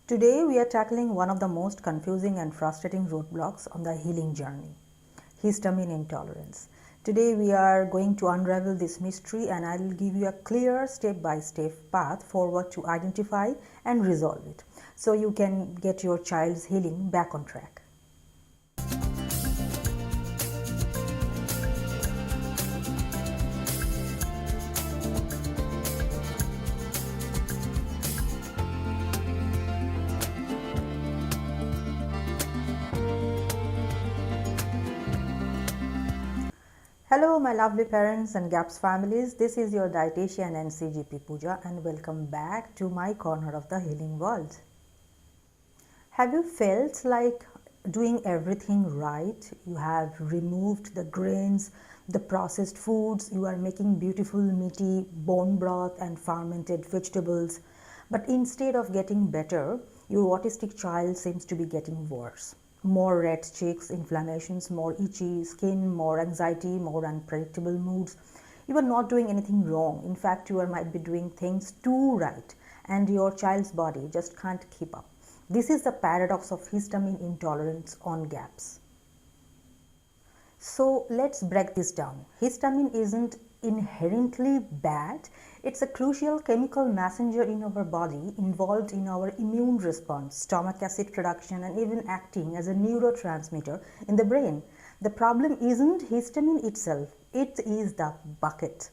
Today we are tackling one of the most confusing and frustrating roadblocks on the healing journey, histamine intolerance. Today we are going to unravel this mystery and I will give you a clear step-by-step path forward to identify and resolve it so you can get your child's healing back on track. Hello my lovely parents and GAPS families, this is your dietitian and CGP Pooja and welcome back to my corner of the healing world. Have you felt like doing everything right? You have removed the grains, the processed foods, you are making beautiful meaty bone broth and fermented vegetables, but instead of getting better, your autistic child seems to be getting worse. More red cheeks, inflammations, more itchy skin, more anxiety, more unpredictable moods. You are not doing anything wrong. In fact, you might be doing things too right and your child's body just can't keep up. This is the paradox of histamine intolerance on GAPS. So let's break this down. Histamine isn't inherently bad. It's a crucial chemical messenger in our body involved in our immune response, stomach acid production, and even acting as a neurotransmitter in the brain. The problem isn't histamine itself, it is the bucket.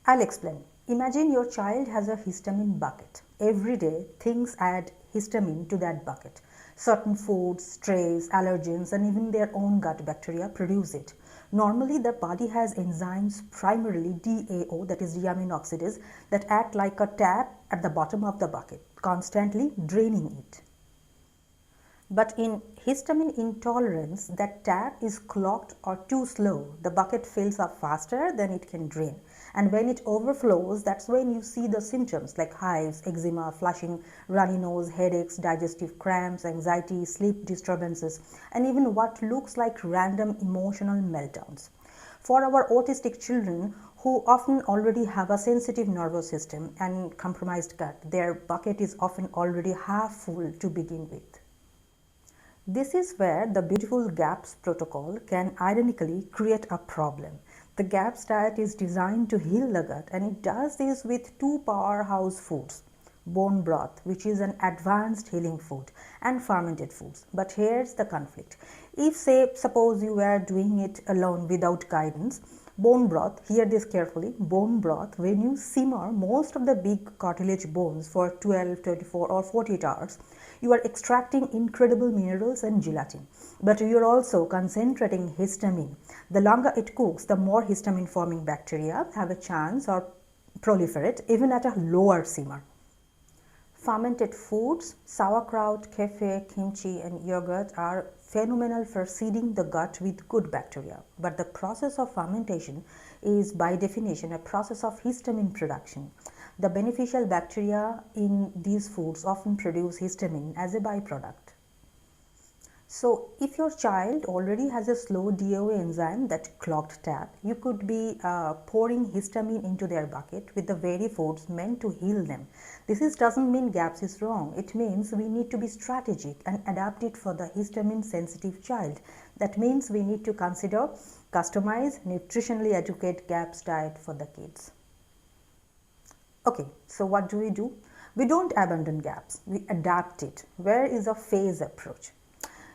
I'll explain. Imagine your child has a histamine bucket. Every day, things add histamine to that bucket. Certain foods, stress, allergens, and even their own gut bacteria produce it. Normally, the body has enzymes, primarily DAO, that is deamine oxidase, that act like a tap at the bottom of the bucket, constantly draining it. But in histamine intolerance, that tap is clogged or too slow. The bucket fills up faster than it can drain. And when it overflows, that's when you see the symptoms like hives, eczema, flushing, runny nose, headaches, digestive cramps, anxiety, sleep disturbances, and even what looks like random emotional meltdowns. For our autistic children who often already have a sensitive nervous system and compromised gut, their bucket is often already half full to begin with. This is where the beautiful GAPS protocol can ironically create a problem. The GAPS diet is designed to heal the gut and it does this with two powerhouse foods, bone broth, which is an advanced healing food, and fermented foods. But here's the conflict. If suppose you were doing it alone without guidance, bone broth, hear this carefully, bone broth, when you simmer most of the big cartilage bones for 12, 24 or 48 hours, you are extracting incredible minerals and gelatin. But you are also concentrating histamine. The longer it cooks, the more histamine forming bacteria have a chance or proliferate even at a lower simmer. Fermented foods, sauerkraut, kefir, kimchi and yogurt are phenomenal for seeding the gut with good bacteria. But the process of fermentation is by definition a process of histamine production. The beneficial bacteria in these foods often produce histamine as a byproduct. So if your child already has a slow DAO enzyme, that clogged tap, you could be pouring histamine into their bucket with the very foods meant to heal them. This doesn't mean GAPS is wrong. It means we need to be strategic and adapt it for the histamine sensitive child. That means we need to consider customized, nutritionally adequate GAPS diet for the kids. Okay, so what do? We don't abandon GAPS, we adapt it. Where is a phase approach?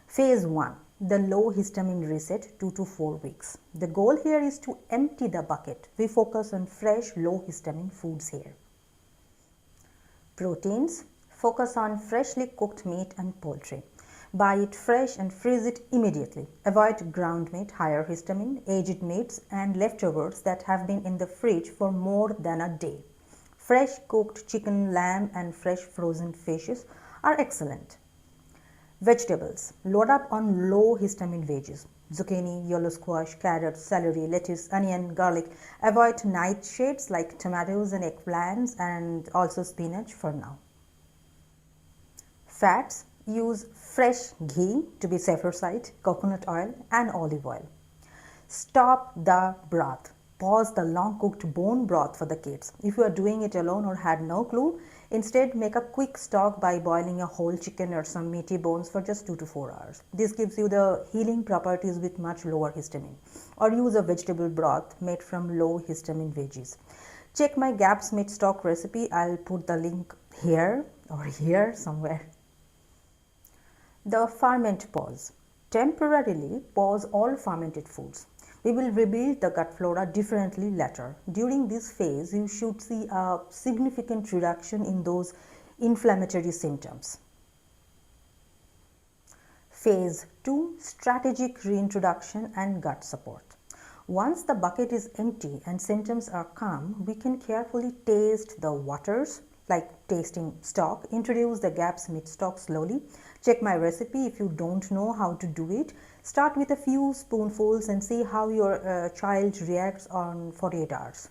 Phase 1, the low histamine reset 2 to 4 weeks. The goal here is to empty the bucket. We focus on fresh low histamine foods here. Proteins, focus on freshly cooked meat and poultry. Buy it fresh and freeze it immediately. Avoid ground meat, higher histamine, aged meats and leftovers that have been in the fridge for more than a day. Fresh cooked chicken, lamb and fresh frozen fishes are excellent. Vegetables, load up on low histamine veggies, zucchini, yellow squash, carrots, celery, lettuce, onion, garlic. Avoid nightshades like tomatoes and eggplants and also spinach for now. Fats, use fresh ghee to be safer side, coconut oil and olive oil. Stop the broth. Pause the long cooked bone broth for the kids. If you are doing it alone or had no clue, Instead, make a quick stock by boiling a whole chicken or some meaty bones for just 2 to 4 hours. This gives you the healing properties with much lower histamine. Or use a vegetable broth made from low histamine veggies. Check my GAPS meat stock recipe. I'll put the link here or here somewhere. The ferment pause. Temporarily pause all fermented foods. We will rebuild the gut flora differently later. During this phase, you should see a significant reduction in those inflammatory symptoms. Phase 2, strategic reintroduction and gut support. Once the bucket is empty and symptoms are calm, we can carefully taste the waters, like tasting stock. Introduce the GAPS meat stock slowly. Check my recipe if you don't know how to do it. Start with a few spoonfuls and see how your child reacts on 48 hours.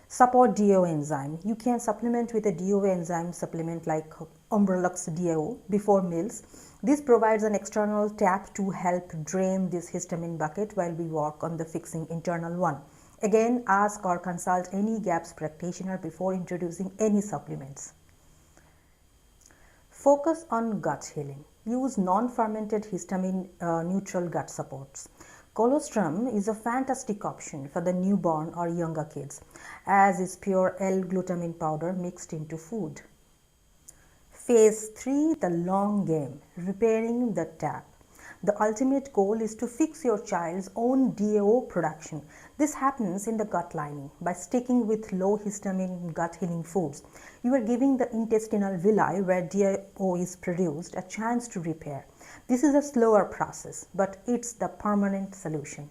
Support DO enzyme. You can supplement with a DO enzyme supplement like Umbrelux DO before meals. This provides an external tap to help drain this histamine bucket while we work on the fixing internal one. Again, ask or consult any GAPS practitioner before introducing any supplements. Focus on gut healing. Use non-fermented histamine neutral gut supports. Colostrum is a fantastic option for the newborn or younger kids, as is pure L-glutamine powder mixed into food. Phase 3, the long game, repairing the tap. The ultimate goal is to fix your child's own DAO production. This happens in the gut lining. By sticking with low histamine gut healing foods, you are giving the intestinal villi where DAO is produced a chance to repair. This is a slower process, but it's the permanent solution.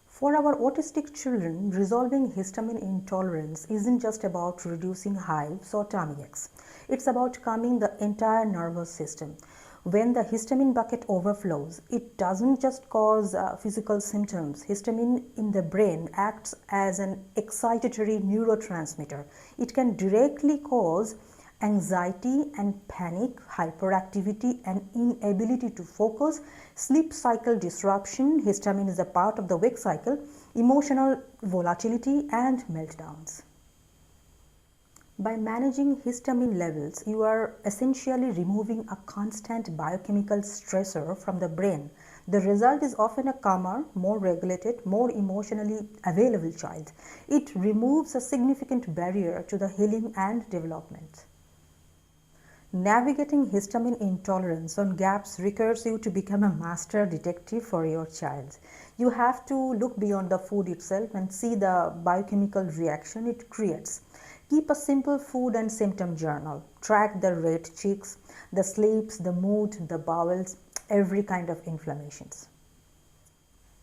For our autistic children, resolving histamine intolerance isn't just about reducing hives or tummy aches. It's about calming the entire nervous system. When the histamine bucket overflows, it doesn't just cause physical symptoms. Histamine in the brain acts as an excitatory neurotransmitter. It can directly cause anxiety and panic, hyperactivity and inability to focus, sleep cycle disruption. Histamine is a part of the wake cycle, emotional volatility and meltdowns. By managing histamine levels, you are essentially removing a constant biochemical stressor from the brain. The result is often a calmer, more regulated, more emotionally available child. It removes a significant barrier to the healing and development. Navigating histamine intolerance on GAPS requires you to become a master detective for your child. You have to look beyond the food itself and see the biochemical reaction it creates. Keep a simple food and symptom journal. Track the red cheeks, the sleeps, the mood, the bowels, every kind of inflammations.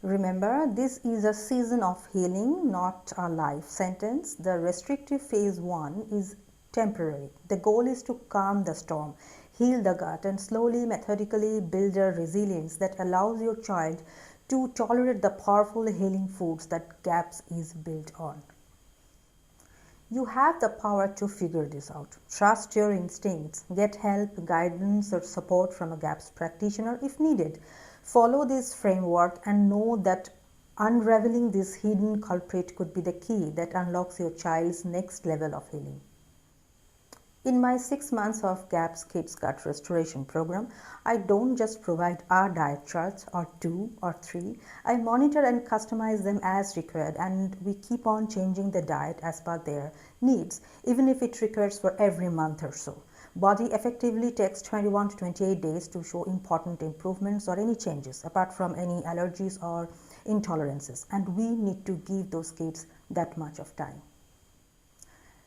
Remember, this is a season of healing, not a life sentence. The restrictive phase 1 is temporary. The goal is to calm the storm, heal the gut, and slowly, methodically build a resilience that allows your child to tolerate the powerful healing foods that GAPS is built on. You have the power to figure this out. Trust your instincts. Get help, guidance, or support from a GAPS practitioner if needed. Follow this framework and know that unraveling this hidden culprit could be the key that unlocks your child's next level of healing. In my 6 months of GAPS Kids Gut Restoration program, I don't just provide our diet charts or 2 or 3. I monitor and customize them as required, and we keep on changing the diet as per their needs, even if it recurs for every month or so. Body effectively takes 21 to 28 days to show important improvements or any changes, apart from any allergies or intolerances, and we need to give those kids that much of time.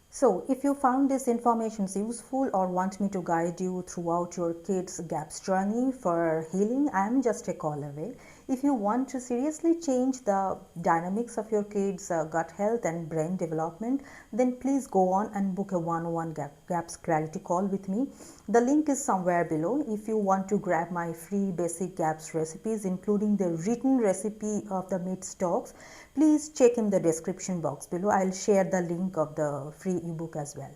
So, if you found this information useful or want me to guide you throughout your kids' GAPS journey for healing, I am just a call away. If you want to seriously change the dynamics of your kids' gut health and brain development, then please go on and book a one-on-one GAPS clarity call with me. The link is somewhere below. If you want to grab my free basic GAPS recipes, including the written recipe of the meat stocks, please check in the description box below. I'll share the link of the free ebook as well.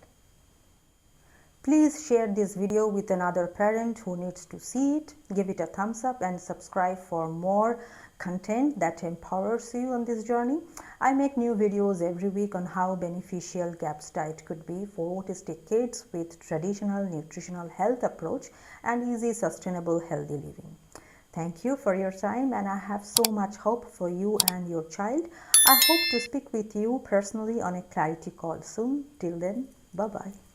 Please share this video with another parent who needs to see it. Give it a thumbs up and subscribe for more content that empowers you on this journey. I make new videos every week on how beneficial GAPS diet could be for autistic kids with traditional nutritional health approach and easy, sustainable, healthy living. Thank you for your time, and I have so much hope for you and your child. I hope to speak with you personally on a clarity call soon. Till then, bye-bye.